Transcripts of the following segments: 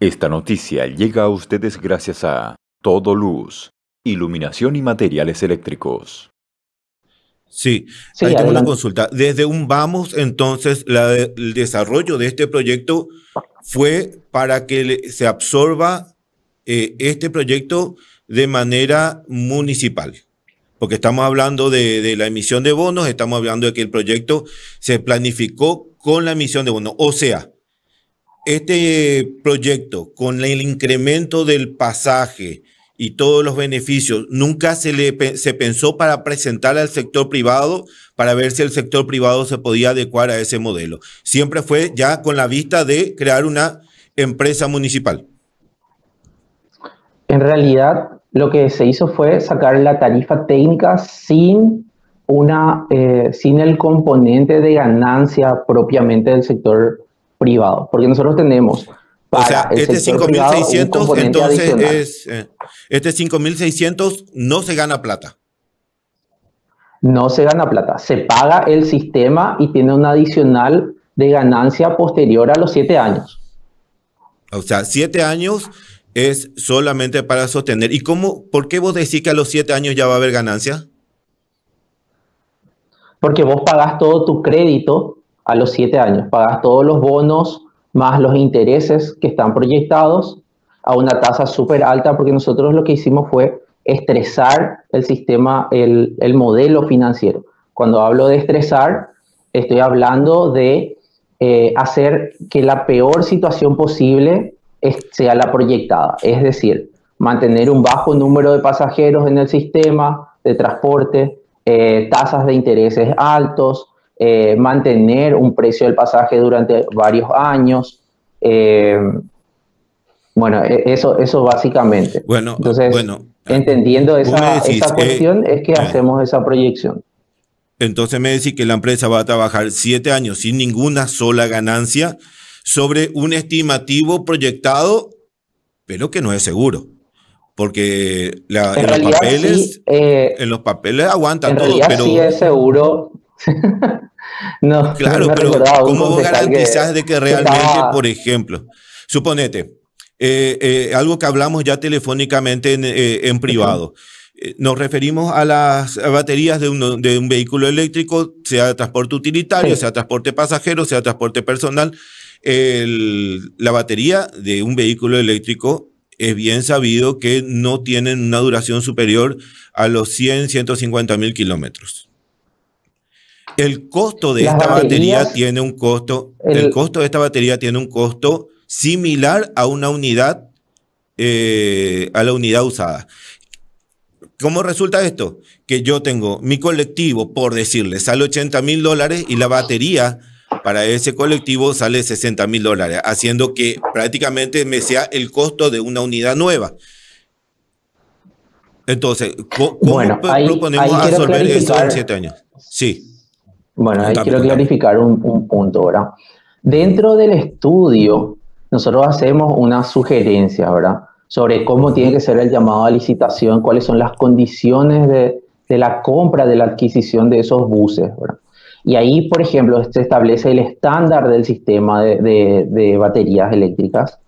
Esta noticia llega a ustedes gracias a Todo Luz, iluminación y materiales eléctricos. Sí, Sí, ahí tengo una adelante. consulta. Desde un vamos, entonces, el desarrollo de este proyecto fue para que se absorba este proyecto de manera municipal. Porque estamos hablando de la emisión de bonos, estamos hablando de que el proyecto se planificó con la emisión de bonos. O sea, este proyecto, con el incremento del pasaje y todos los beneficios, nunca se pensó para presentar al sector privado para ver si el sector privado se podía adecuar a ese modelo. Siempre fue ya con la vista de crear una empresa municipal. En realidad, lo que se hizo fue sacar la tarifa técnica sin el componente de ganancia propiamente del sector privado, porque nosotros tenemos O sea, para el este sector privado un 5.600 componente entonces adicional. este 5.600 no se gana plata. No se gana plata, se paga el sistema y tiene un adicional de ganancia posterior a los 7 años. O sea, 7 años es solamente para sostener. ¿Y por qué vos decís que a los 7 años ya va a haber ganancia? Porque vos pagás todo tu crédito a los 7 años, pagás todos los bonos más los intereses que están proyectados a una tasa súper alta, porque nosotros lo que hicimos fue estresar el sistema, el modelo financiero. Cuando hablo de estresar, estoy hablando de hacer que la peor situación posible sea la proyectada, es decir, mantener un bajo número de pasajeros en el sistema de transporte, tasas de intereses altos, mantener un precio del pasaje durante varios años. Bueno, eso básicamente. Bueno, Entonces, bueno, entendiendo vos me esa decís, cuestión, es que hacemos esa proyección. entonces me decís que la empresa va a trabajar 7 años sin ninguna sola ganancia sobre un estimativo proyectado, pero que no es seguro. Porque En realidad sí, en los papeles aguanta en todo, realidad sí pero es seguro. No, claro, me pero recordaba un ¿cómo vos concejal garantizás de que que realmente, por estaba. ejemplo, suponete, algo que hablamos ya telefónicamente en privado, nos referimos a las baterías de un vehículo eléctrico, sea transporte utilitario, sea Sí, transporte pasajero, sea transporte personal. La batería de un vehículo eléctrico es bien sabido que no tienen una duración superior a los 150.000 kilómetros. El costo de las esta batería baterías, tiene un costo, el el, costo de esta batería tiene un costo similar a una unidad, a la unidad usada. ¿Cómo resulta esto? Que yo tengo mi colectivo, por decirle, sale $80.000 y la batería para ese colectivo sale $60.000, haciendo que prácticamente me sea el costo de una unidad nueva. Entonces, ¿cómo bueno, proponemos ahí quiero absorber eso en clarificar. 7 años? Sí, Bueno, ahí contame, quiero contame. clarificar un punto, ¿verdad? Ujú, Dentro del estudio, nosotros hacemos unas sugerencias, ¿verdad? Sobre cómo tiene que ujú. ser el llamado a licitación, cuáles son las condiciones de la compra, de la adquisición de esos buses, ¿verdad? Y ahí, por ejemplo, se establece el estándar del sistema de baterías eléctricas,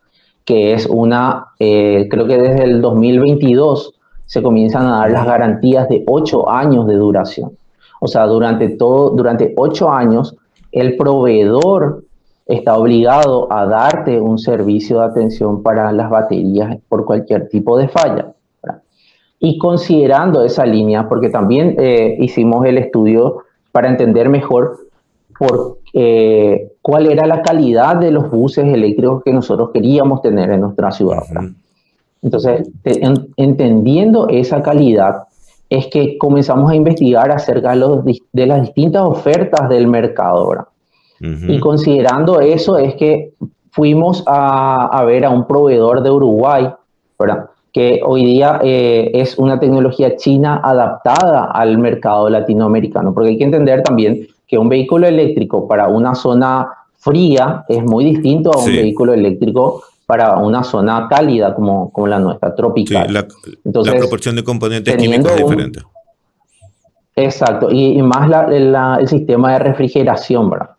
que es creo que desde el 2022 se comienzan a dar las Ujú. garantías de 8 años de duración. O sea, durante 8 años, el proveedor está obligado a darte un servicio de atención para las baterías por cualquier tipo de falla, ¿verdad? Y considerando esa línea, porque también hicimos el estudio para entender mejor cuál era la calidad de los buses eléctricos que nosotros queríamos tener en nuestra ciudad, ¿verdad? Ujú, Entonces, entendiendo esa calidad, es que comenzamos a investigar acerca de las distintas ofertas del mercado, ¿verdad? Y ujú. considerando eso es que fuimos a ver a un proveedor de Uruguay, ¿verdad? Que hoy día es una tecnología china adaptada al mercado latinoamericano, porque hay que entender también que un vehículo eléctrico para una zona fría es muy distinto a un Sí, vehículo eléctrico para una zona cálida como la nuestra, sí, tropical. la Entonces, proporción de componentes químicos teniendo es un. diferente. Exacto, y más el sistema de refrigeración, ¿verdad?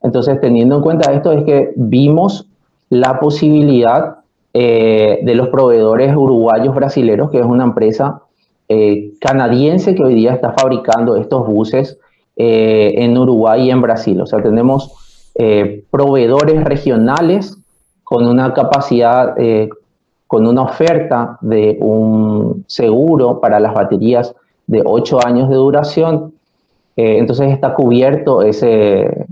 Entonces, teniendo en cuenta esto, es que vimos la posibilidad de los proveedores uruguayos brasileros, que es una empresa canadiense que hoy día está fabricando estos buses en Uruguay y en Brasil. O sea, tenemos proveedores regionales con una capacidad, con una oferta de un seguro para las baterías de 8 años de duración. Entonces está cubierto esa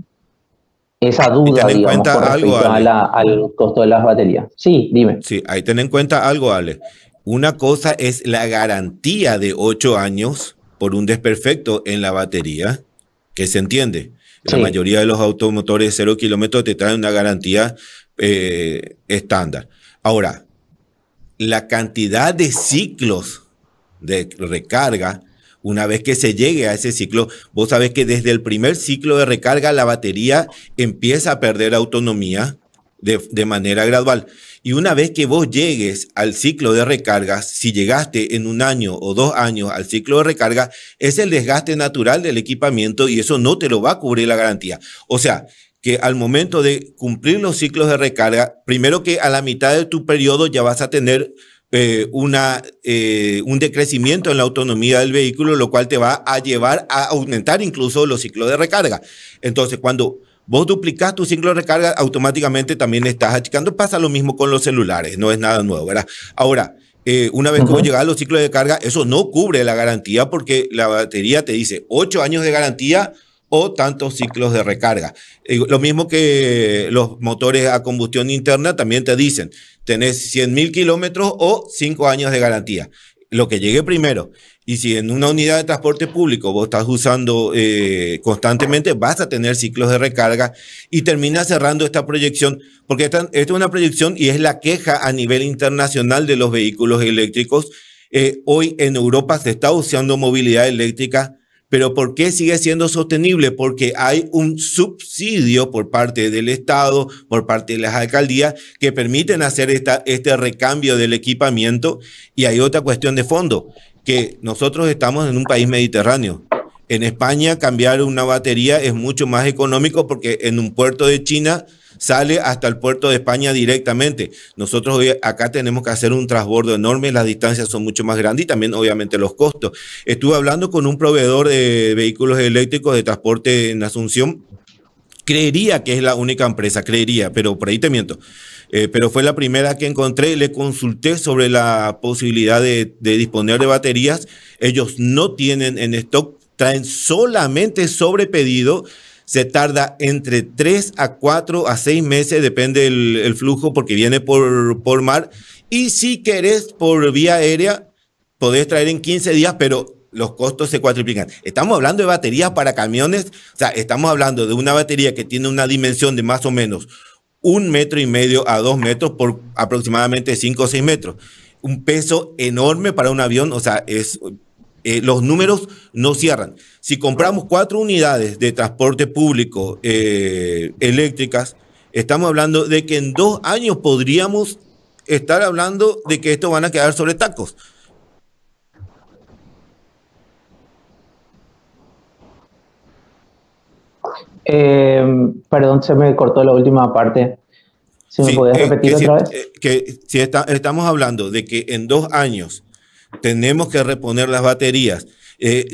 duda, digamos, con respecto al costo de las baterías. Sí, dime. Sí, ahí ten en cuenta algo, Ale. Una cosa es la garantía de 8 años por un desperfecto en la batería, que se entiende. La mayoría de los automotores 0 kilómetros te traen una garantía estándar. Ahora, la cantidad de ciclos de recarga, una vez que se llegue a ese ciclo, vos sabés que desde el primer ciclo de recarga la batería empieza a perder autonomía de manera gradual. Y una vez que vos llegues al ciclo de recarga, si llegaste en 1 año o 2 años al ciclo de recarga, es el desgaste natural del equipamiento y eso no te lo va a cubrir la garantía. O sea, que al momento de cumplir los ciclos de recarga, primero que a la mitad de tu periodo ya vas a tener un decrecimiento en la autonomía del vehículo, lo cual te va a llevar a aumentar incluso los ciclos de recarga. Entonces, cuando vos duplicás tu ciclo de recarga, automáticamente también estás achicando. Pasa lo mismo con los celulares, no es nada nuevo, ¿verdad? Ahora, una vez que vos llegás a los ciclos de carga, eso no cubre la garantía porque la batería te dice 8 años de garantía o tantos ciclos de recarga. Lo mismo que los motores a combustión interna también te dicen, tenés 100.000 kilómetros o 5 años de garantía. Lo que llegue primero. Y si en una unidad de transporte público vos estás usando constantemente, vas a tener ciclos de recarga y termina cerrando esta proyección, porque esta es una proyección y es la queja a nivel internacional de los vehículos eléctricos. Hoy en Europa se está usando movilidad eléctrica. ¿Pero por qué sigue siendo sostenible? Porque hay un subsidio por parte del Estado, por parte de las alcaldías, que permiten hacer este recambio del equipamiento. Y hay otra cuestión de fondo, que nosotros estamos en un país mediterráneo. En España cambiar una batería es mucho más económico porque en un puerto de China sale hasta el puerto de España directamente. Nosotros hoy acá tenemos que hacer un transbordo enorme, las distancias son mucho más grandes y también obviamente los costos. Estuve hablando con un proveedor de vehículos eléctricos de transporte en Asunción. Creería que es la única empresa, creería, pero por ahí te miento. Pero fue la primera que encontré. Le consulté sobre la posibilidad de disponer de baterías. Ellos no tienen en stock, traen solamente sobre pedido. Se tarda entre 3 a 4 a 6 meses, depende el flujo, porque viene por mar. Y si querés por vía aérea, podés traer en 15 días, pero los costos se cuatriplican. Estamos hablando de baterías para camiones, o sea, estamos hablando de una batería que tiene una dimensión de más o menos 1,5 metros a 2 metros por aproximadamente 5 o 6 metros. Un peso enorme para un avión, o sea, los números no cierran. Si compramos 4 unidades de transporte público eléctricas, estamos hablando de que en 2 años podríamos estar hablando de que estos van a quedar sobre tacos. Perdón, se me cortó la última parte. ¿Si me podías repetir otra vez? Estamos hablando de que en 2 años tenemos que reponer las baterías.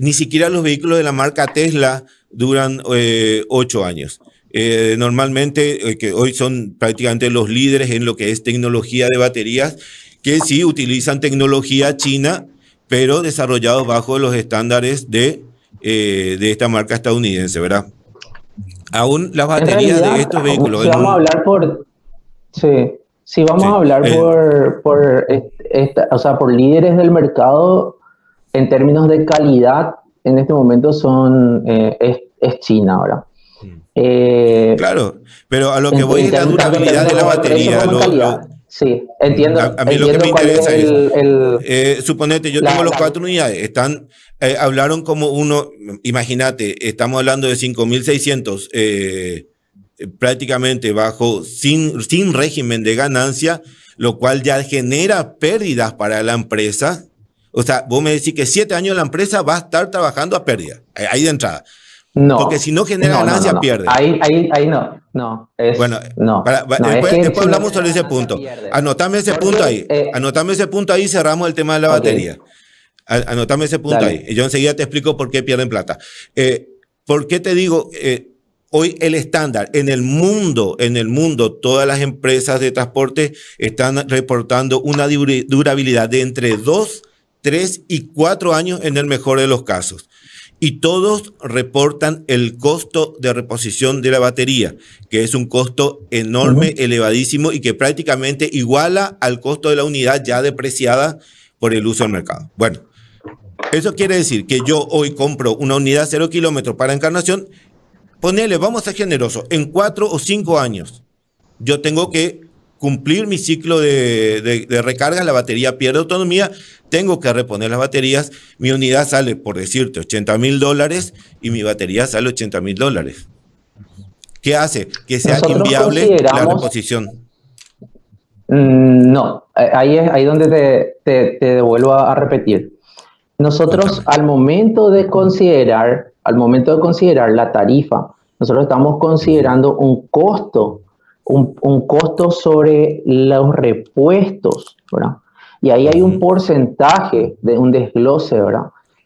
Ni siquiera los vehículos de la marca Tesla duran 8 años. Normalmente, que hoy son prácticamente los líderes en lo que es tecnología de baterías, que sí utilizan tecnología china, pero desarrollados bajo los estándares de esta marca estadounidense, ¿verdad? Aún las baterías de estos vehículos... Si vamos a hablar por... Si vamos a hablar por líderes del mercado, en términos de calidad, en este momento es China ahora. Claro, pero a lo que voy es la durabilidad de la batería. Sí, entiendo. A mí lo que me interesa es, suponete, yo tengo los 4 unidades, hablaron como uno, imagínate, estamos hablando de 5.600 prácticamente sin régimen de ganancia, lo cual ya genera pérdidas para la empresa. O sea, vos me decís que 7 años la empresa va a estar trabajando a pérdida, ahí de entrada. Porque si no genera ganancia, pierde. Ahí no. No, bueno, no. Después hablamos sobre ese punto. Anotame ese punto ahí. Anotame ese punto ahí y cerramos el tema de la batería. Anotame ese punto ahí. Yo enseguida te explico por qué pierden plata. ¿Por qué te digo? Hoy el estándar en el mundo, todas las empresas de transporte están reportando una durabilidad de entre 2, 3 y 4 años en el mejor de los casos. Y todos reportan el costo de reposición de la batería, que es un costo enorme, elevadísimo y que prácticamente iguala al costo de la unidad ya depreciada por el uso del mercado. Bueno, eso quiere decir que yo hoy compro una unidad 0 kilómetros para Encarnación, ponele, vamos a ser generosos, en 4 o 5 años yo tengo que cumplir mi ciclo de recarga, la batería pierde autonomía, tengo que reponer las baterías, mi unidad sale, por decirte, $80,000 y mi batería sale $80,000. ¿Qué hace? Que sea inviable la reposición. No, ahí es donde te vuelvo a repetir. Nosotros al momento de considerar la tarifa, nosotros estamos considerando un costo, un costo sobre los repuestos, ¿verdad? Y ahí hay un porcentaje de un desglose, ¿verdad?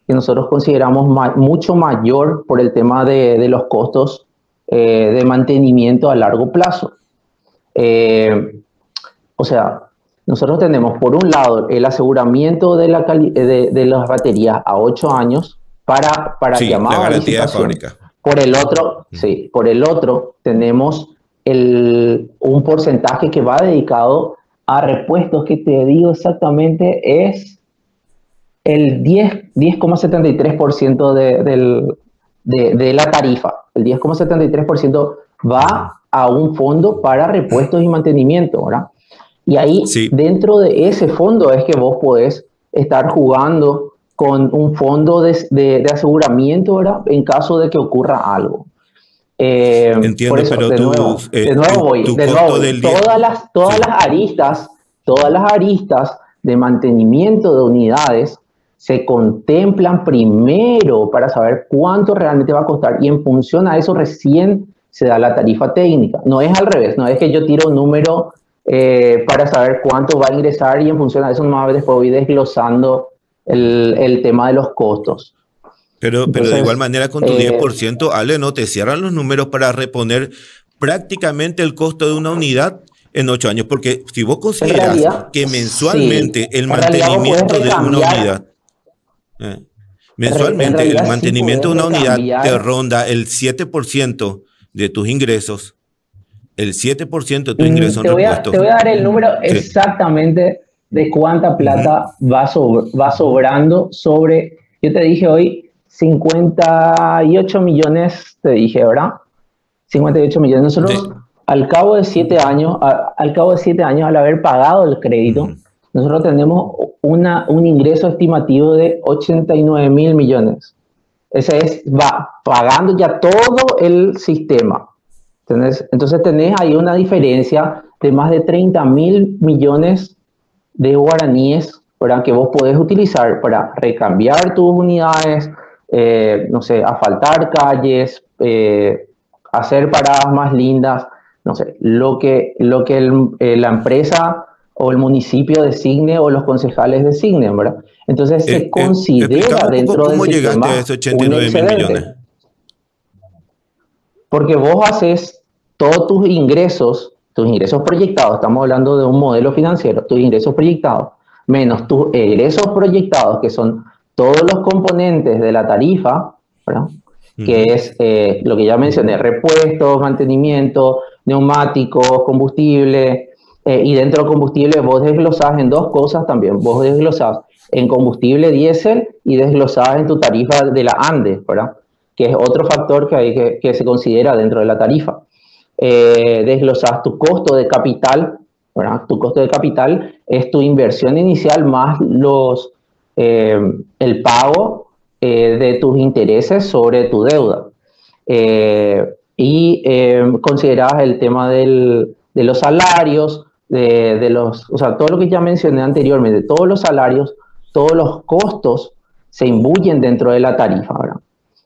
Que nosotros consideramos mucho mayor por el tema de los costos de mantenimiento a largo plazo. O sea, nosotros tenemos por un lado el aseguramiento de las baterías a 8 años para llamada la garantía de fábrica. Por el otro tenemos un porcentaje que va dedicado a repuestos, que te digo exactamente es el 10,73% de la tarifa. El 10,73% va a un fondo para repuestos y mantenimiento, ¿verdad? Y ahí, dentro de ese fondo es que vos podés estar jugando con un fondo de aseguramiento, ¿verdad? En caso de que ocurra algo. Entiendo, por eso, pero de nuevo voy. Todas las aristas de mantenimiento de unidades se contemplan primero para saber cuánto realmente va a costar, y en función a eso recién se da la tarifa técnica. No es al revés, no es que yo tiro un número para saber cuánto va a ingresar y en función a eso nomás después voy desglosando el tema de los costos. Pero de igual manera con tu 10%, Ale, ¿no te cierran los números para reponer prácticamente el costo de una unidad en 8 años? Porque si vos consideras que mensualmente el mantenimiento de una unidad, mensualmente el mantenimiento de una unidad te ronda el 7% de tus ingresos, el 7% de tus ingresos en repuestos. Te voy a dar el número exactamente de cuánta plata va sobrando sobre, yo te dije hoy, 58 millones, te dije, ¿verdad? 58 millones. Nosotros, al cabo de 7 años, al haber pagado el crédito, nosotros tenemos un ingreso estimativo de 89,000 millones. Ese va pagando ya todo el sistema. Entonces tenés ahí una diferencia de más de 30,000 millones de guaraníes, ¿verdad? Que vos podés utilizar para recambiar tus unidades, no sé, asfaltar calles, hacer paradas más lindas, no sé, lo que la empresa o el municipio designe o los concejales designen, ¿verdad? Entonces se considera dentro del sistema. ¿Cómo llegaste a esos 89,000 millones? Porque vos haces todos tus ingresos proyectados, estamos hablando de un modelo financiero, tus ingresos proyectados, menos tus egresos proyectados, que son todos los componentes de la tarifa, ¿verdad? Que es lo que ya mencioné, repuestos, mantenimiento, neumáticos, combustible, y dentro del combustible vos desglosás en dos cosas también, vos desglosás en combustible diésel y desglosás en tu tarifa de la ANDE, ¿verdad? Que es otro factor que se considera dentro de la tarifa. Desglosás tu costo de capital, ¿verdad? Tu costo de capital es tu inversión inicial más el pago de tus intereses sobre tu deuda. Considerás el tema de los salarios, o sea, todo lo que ya mencioné anteriormente, todos los salarios, todos los costos se imbuyen dentro de la tarifa, ¿verdad?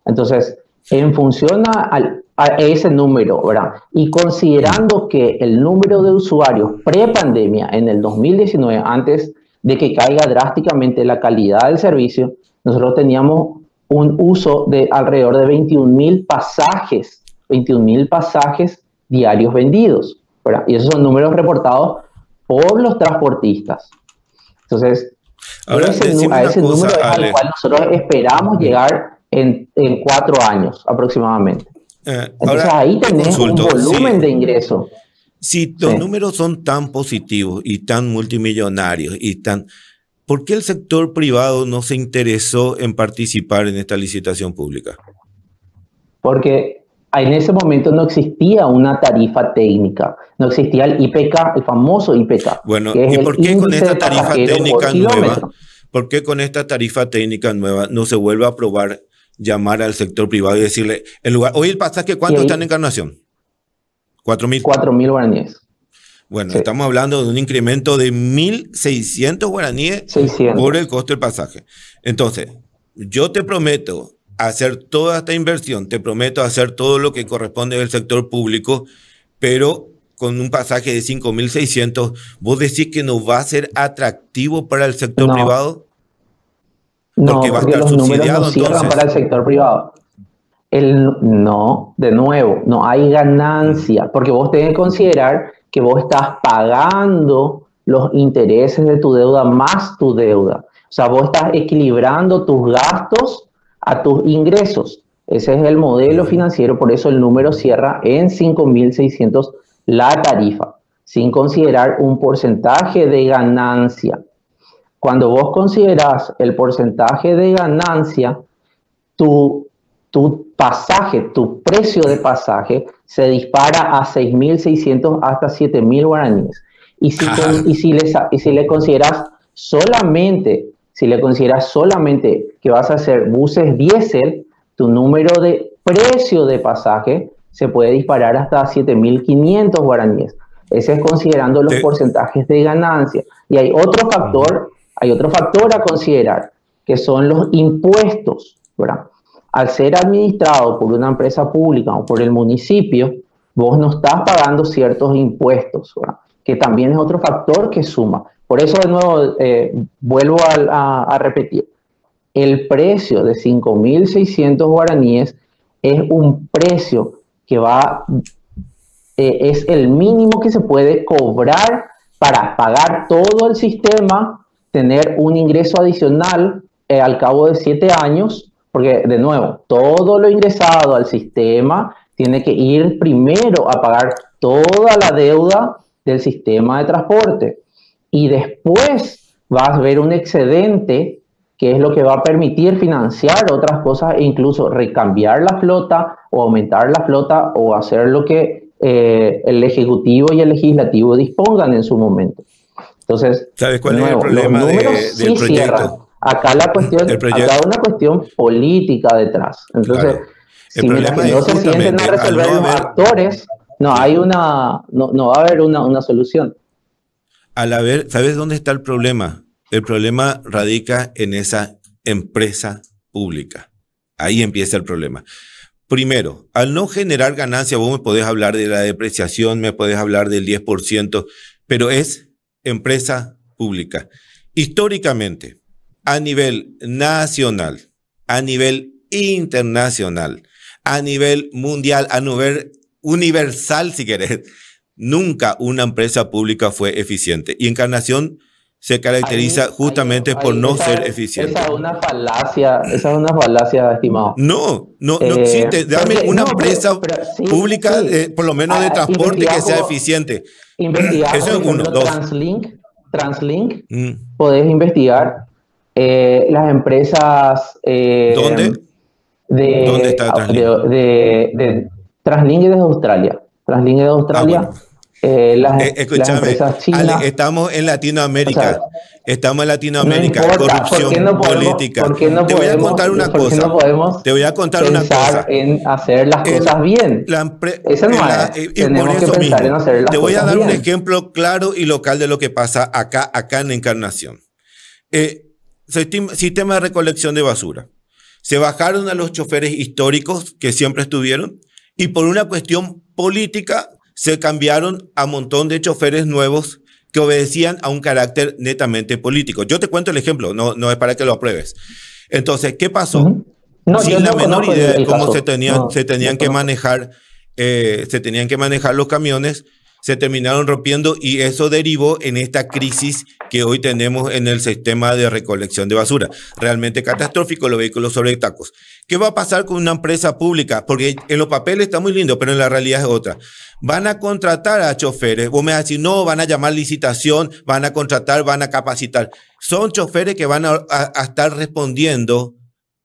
Entonces, En función a ese número, ¿verdad? Y considerando que el número de usuarios pre-pandemia en el 2019, antes de que caiga drásticamente la calidad del servicio, nosotros teníamos un uso de alrededor de 21.000 pasajes diarios vendidos, ¿verdad? Y esos son números reportados por los transportistas. Entonces, ahora, a ese número es al cual nosotros esperamos llegar en 4 años aproximadamente. Entonces ahora, ahí tenés un volumen de ingreso. Si los números son tan positivos y tan multimillonarios ¿por qué el sector privado no se interesó en participar en esta licitación pública? Porque en ese momento no existía una tarifa técnica, no existía el IPK, el famoso IPK. Bueno, ¿y por qué con esta tarifa técnica nueva? ¿Por qué con esta tarifa técnica nueva no se vuelve a probar llamar al sector privado y decirle, en lugar, hoy el pasaje, ¿cuánto está en Encarnación? 4.000. 4.000 guaraníes. Bueno, estamos hablando de un incremento de 1.600 guaraníes por el costo del pasaje. Entonces, yo te prometo hacer toda esta inversión, te prometo hacer todo lo que corresponde del sector público, pero con un pasaje de 5.600, ¿vos decís que no va a ser atractivo para el sector privado? Porque va a estar subsidiado, entonces. Para el sector privado. No, de nuevo, no hay ganancia, porque vos tenés que considerar que vos estás pagando los intereses de tu deuda más tu deuda. O sea, vos estás equilibrando tus gastos a tus ingresos. Ese es el modelo financiero, por eso el número cierra en 5.600 la tarifa, sin considerar un porcentaje de ganancia. Cuando vos considerás el porcentaje de ganancia, tu pasaje, tu precio de pasaje se dispara a 6.600 hasta 7.000 guaraníes. Y si le consideras solamente que vas a hacer buses diésel, tu número de precio de pasaje se puede disparar hasta 7.500 guaraníes. Ese es considerando los porcentajes de ganancia. Y hay otro factor a considerar, que son los impuestos, ¿verdad? Al ser administrado por una empresa pública o por el municipio, vos no estás pagando ciertos impuestos, ¿verdad? Que también es otro factor que suma. Por eso, de nuevo, vuelvo a repetir, el precio de 5.600 guaraníes es un precio que es el mínimo que se puede cobrar para pagar todo el sistema, tener un ingreso adicional al cabo de 7 años, porque, de nuevo, todo lo ingresado al sistema tiene que ir primero a pagar toda la deuda del sistema de transporte. Y después vas a ver un excedente, que es lo que va a permitir financiar otras cosas e incluso recambiar la flota o aumentar la flota o hacer lo que el Ejecutivo y el Legislativo dispongan en su momento. Entonces, ¿sabes cuál es el problema del proyecto? Cierran. Acá acá hay una cuestión política detrás. Entonces, si no se sienten a resolver los actores, no va a haber una solución. ¿Sabes dónde está el problema? El problema radica en esa empresa pública. Ahí empieza el problema. Primero, al no generar ganancia, vos me podés hablar de la depreciación, me podés hablar del 10%, pero es empresa pública. Históricamente, a nivel nacional, a nivel internacional, a nivel mundial, a nivel universal, si querés, nunca una empresa pública fue eficiente. Y Encarnación se caracteriza justamente por no ser eficiente. Esa es una falacia, estimado. No existe. Dame una empresa pública, por lo menos de transporte, que sea eficiente. Eso es uno. Dos. Translink, podés investigar. Las empresas... ¿Dónde? ¿Dónde está Translink? Translink es de Australia. Translink es de Australia. Escúchame, las empresas chinas, Ale, estamos en Latinoamérica. Estamos en Latinoamérica. No importa, corrupción política. Te voy a contar una cosa. Te voy a contar una cosa. En hacer las cosas bien. Eso no es. Tenemos que pensar en hacer las cosas bien. Te voy a dar un ejemplo claro y local de lo que pasa acá en Encarnación. Sistema de recolección de basura. Se bajaron a los choferes históricos que siempre estuvieron y por una cuestión política se cambiaron a un montón de choferes nuevos que obedecían a un carácter netamente político. Yo te cuento el ejemplo, no es para que lo apruebes. Entonces, ¿qué pasó? Sin la menor idea de cómo se tenían que manejar los camiones, se terminaron rompiendo y eso derivó en esta crisis que hoy tenemos en el sistema de recolección de basura. Realmente catastrófico, los vehículos sobre tacos. ¿Qué va a pasar con una empresa pública? Porque en los papeles está muy lindo, pero en la realidad es otra. Van a contratar a choferes. Vos me vas a decir, no, van a llamar licitación, van a contratar, van a capacitar. Son choferes que van a estar respondiendo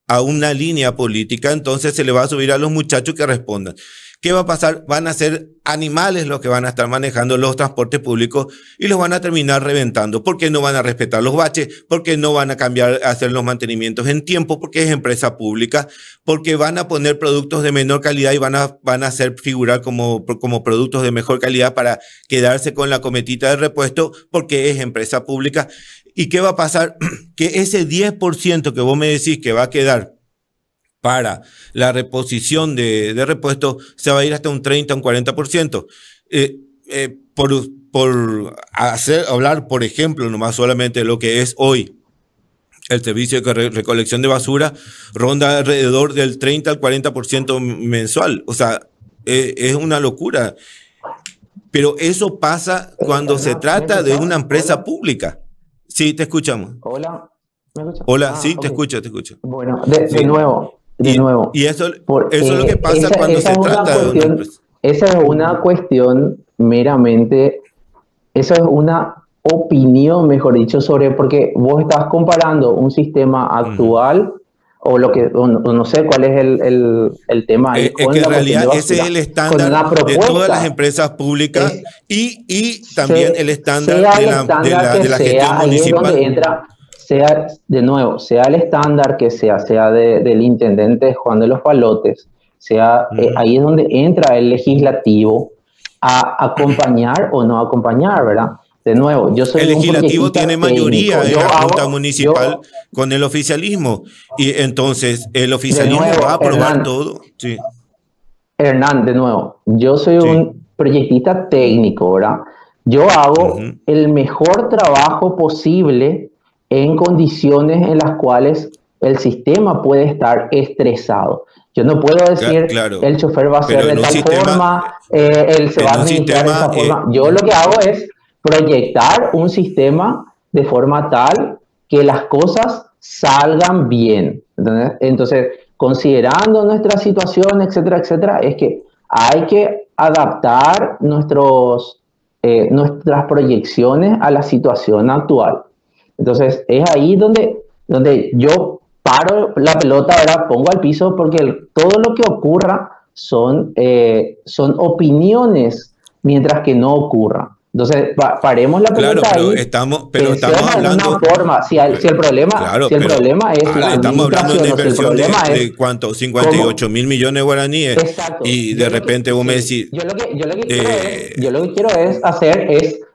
a una línea política, entonces se le va a subir a los muchachos que respondan. ¿Qué va a pasar? Van a ser animales los que van a estar manejando los transportes públicos y los van a terminar reventando porque no van a respetar los baches, porque no van a cambiar, hacer los mantenimientos en tiempo, porque es empresa pública, porque van a poner productos de menor calidad y van a hacer figurar como productos de mejor calidad para quedarse con la cometita de repuesto porque es empresa pública. ¿Y qué va a pasar? Que ese 10% que vos me decís que va a quedar para la reposición de repuestos se va a ir hasta un 30, un 40%. Por hablar, por ejemplo, nomás solamente de lo que es hoy el servicio de recolección de basura, ronda alrededor del 30 al 40% mensual. O sea, es una locura. Pero eso pasa cuando se trata de una empresa pública. Sí, te escuchamos. Hola, ¿me escuchas? Hola, sí, okay. te escucho. Bueno, de nuevo. Y eso es lo que pasa cuando se trata de una empresa. Esa es una cuestión meramente, eso es una opinión, mejor dicho, porque vos estás comparando un sistema actual o lo que, no sé cuál es el tema ahí. Es que en realidad ese es el estándar de todas las empresas públicas y también el estándar de la gestión municipal. Sea el estándar que sea del intendente Juan de los Palotes, ahí es donde entra el legislativo a acompañar o no acompañar, ¿verdad? De nuevo, yo soy el legislativo tiene mayoría en la Junta Municipal con el oficialismo y entonces el oficialismo va a aprobar todo. Sí. Hernán, de nuevo, yo soy un proyectista técnico, ¿verdad? Yo hago el mejor trabajo posible en condiciones en las cuales el sistema puede estar estresado. Yo no puedo decir, el chofer va a ser de tal forma, él se va a administrar de esa forma. Yo lo que hago es proyectar un sistema de forma tal que las cosas salgan bien. Entonces, considerando nuestra situación, etcétera, etcétera, es que hay que adaptar nuestras proyecciones a la situación actual. Entonces, es ahí donde yo paro la pelota, ahora pongo al piso, porque todo lo que ocurra son opiniones, mientras que no ocurra. Entonces, paremos la pelota ahí. Estamos hablando... Si el problema es la estamos hablando de una inversión de ¿cuánto? 58 mil millones de guaraníes. Exacto. Y de repente vos me decís... Yo lo que quiero es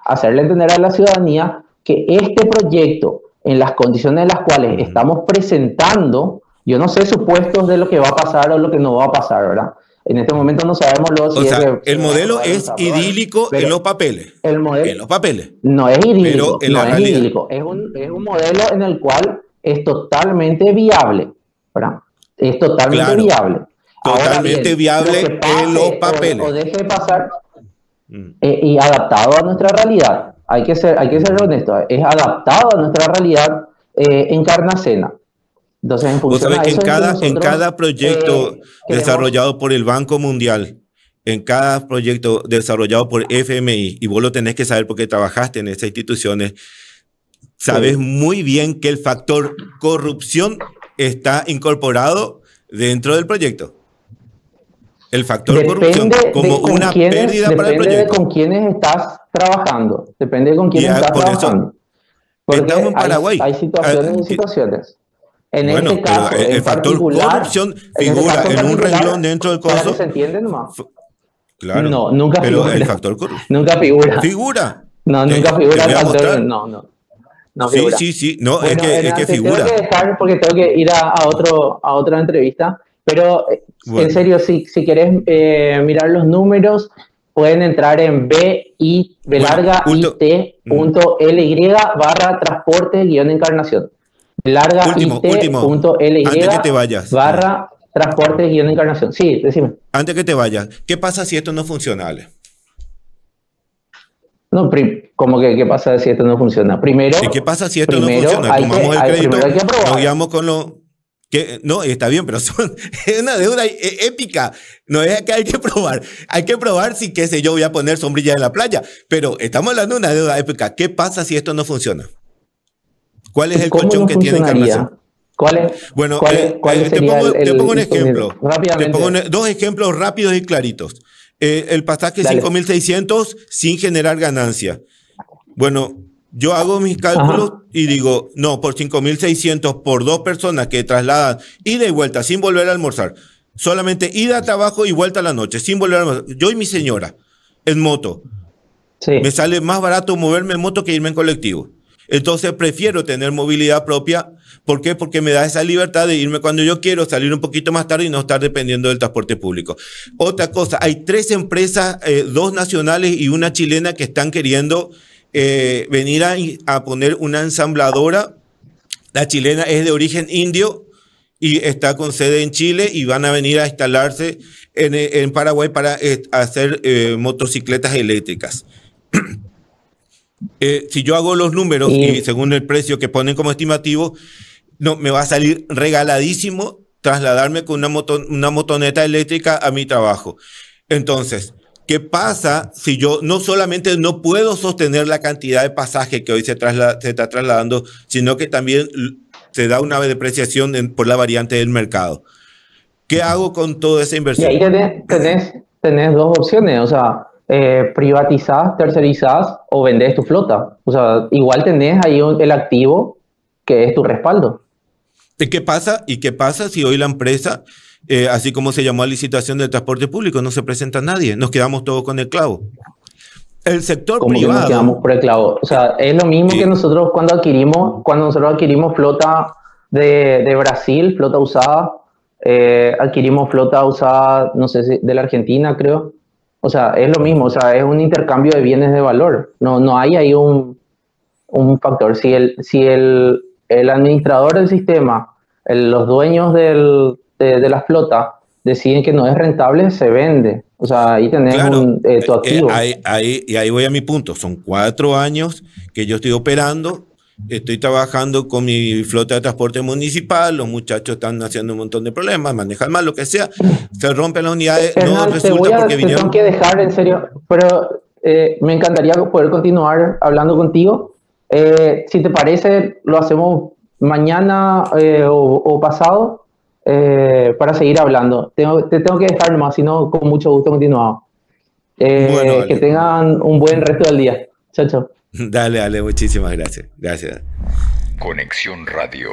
hacerle entender a la ciudadanía que este proyecto, en las condiciones en las cuales estamos presentando, yo no sé supuestos de lo que va a pasar o lo que no va a pasar, ¿verdad? En este momento no sabemos el modelo es idílico en los papeles. El modelo en los papeles. No es idílico. Pero en la realidad. Es un modelo en el cual es totalmente viable, ¿verdad? Es totalmente viable. Totalmente viable en los papeles. O deje de pasar y adaptado a nuestra realidad. Hay que ser honesto, es adaptado a nuestra realidad Encarnacena. Entonces, en función a eso, en cada proyecto desarrollado por el Banco Mundial, en cada proyecto desarrollado por FMI, y vos lo tenés que saber porque trabajaste en esas instituciones, sabes muy bien que el factor corrupción está incorporado dentro del proyecto. El factor corrupción como una pérdida para el proyecto. Depende de con quiénes estás trabajando. Depende de con quiénes estás trabajando. Porque estamos en Paraguay. Hay situaciones y situaciones. En bueno, este caso, pero el factor corrupción figura en un renglón dentro del costo. ¿Se entiende nomás? Claro. No, nunca pero figura. El factor corrupción. Nunca figura. ¿Figura? No, nunca figura el factor. No. No Sí, figura. sí. No, Bueno, es que figura. Tengo que dejar porque tengo que ir a otra entrevista. Pero en Bueno. serio, si querés mirar los números, pueden entrar en bit.ly/transporte-encarnación. Último, antes que te vayas. /transporte-encarnación. Sí, decime. Antes que te vayas, ¿qué pasa si esto no funciona, Ale? No, ¿cómo que qué pasa si esto no funciona? Primero, ¿Y qué pasa si esto no funciona? Tomamos el crédito, nos guiamos con lo... No, está bien, pero es una deuda épica. No es que hay que probar. Hay que probar si, qué sé yo, voy a poner sombrilla en la playa. Pero estamos hablando de una deuda épica. ¿Qué pasa si esto no funciona? ¿Cuál es el colchón que tiene Encarnación? Bueno, te pongo un ejemplo. Te pongo dos ejemplos rápidos y claritos. El pasaje 5.600 sin generar ganancia. Bueno, yo hago mis cálculos y digo, no, por 5.600 por dos personas que trasladan ida y vuelta sin volver a almorzar. Solamente ida a trabajo y vuelta a la noche, sin volver a almorzar. Yo y mi señora, en moto. Sí. Me sale más barato moverme en moto que irme en colectivo. Entonces prefiero tener movilidad propia. ¿Por qué? Porque me da esa libertad de irme cuando yo quiero, salir un poquito más tarde y no estar dependiendo del transporte público. Otra cosa, hay 3 empresas, 2 nacionales y una chilena que están queriendo venir a poner una ensambladora. La chilena es de origen indio y está con sede en Chile y van a venir a instalarse en Paraguay para hacer motocicletas eléctricas. Si yo hago los números y según el precio que ponen como estimativo, no, me va a salir regaladísimo trasladarme con una motoneta eléctrica a mi trabajo. Entonces, ¿qué pasa si yo no solamente no puedo sostener la cantidad de pasaje que hoy se está trasladando, sino que también se da una depreciación por la variante del mercado? ¿Qué hago con toda esa inversión? Y ahí tenés dos opciones, o sea, privatizás, tercerizás o vendés tu flota. O sea, igual tenés ahí el activo que es tu respaldo. ¿Y qué pasa si hoy la empresa, así como se llamó a licitación del transporte público, no se presenta a nadie? Nos quedamos todos con el clavo. El sector privado. Nos quedamos por el clavo. O sea, es lo mismo que nosotros cuando nosotros adquirimos flota de Brasil, flota usada, adquirimos flota usada, no sé si de la Argentina, creo. O sea, es lo mismo, o sea, es un intercambio de bienes de valor. No hay ahí un factor. Si el administrador del sistema, los dueños de la flota deciden que no es rentable, se vende. O sea, ahí tenés tu activo. Ahí voy a mi punto. Son 4 años que yo estoy operando. Estoy trabajando con mi flota de transporte municipal, los muchachos están haciendo un montón de problemas, manejan mal, lo que sea, se rompen las unidades, no resulta porque vinieron... Tengo que dejar, en serio, pero me encantaría poder continuar hablando contigo. Si te parece, lo hacemos mañana o pasado para seguir hablando. Te tengo que dejar nomás, si no, con mucho gusto continuamos. Bueno, que tengan un buen resto del día. Chao, chao. Dale, muchísimas gracias. Gracias. Conexión Radio.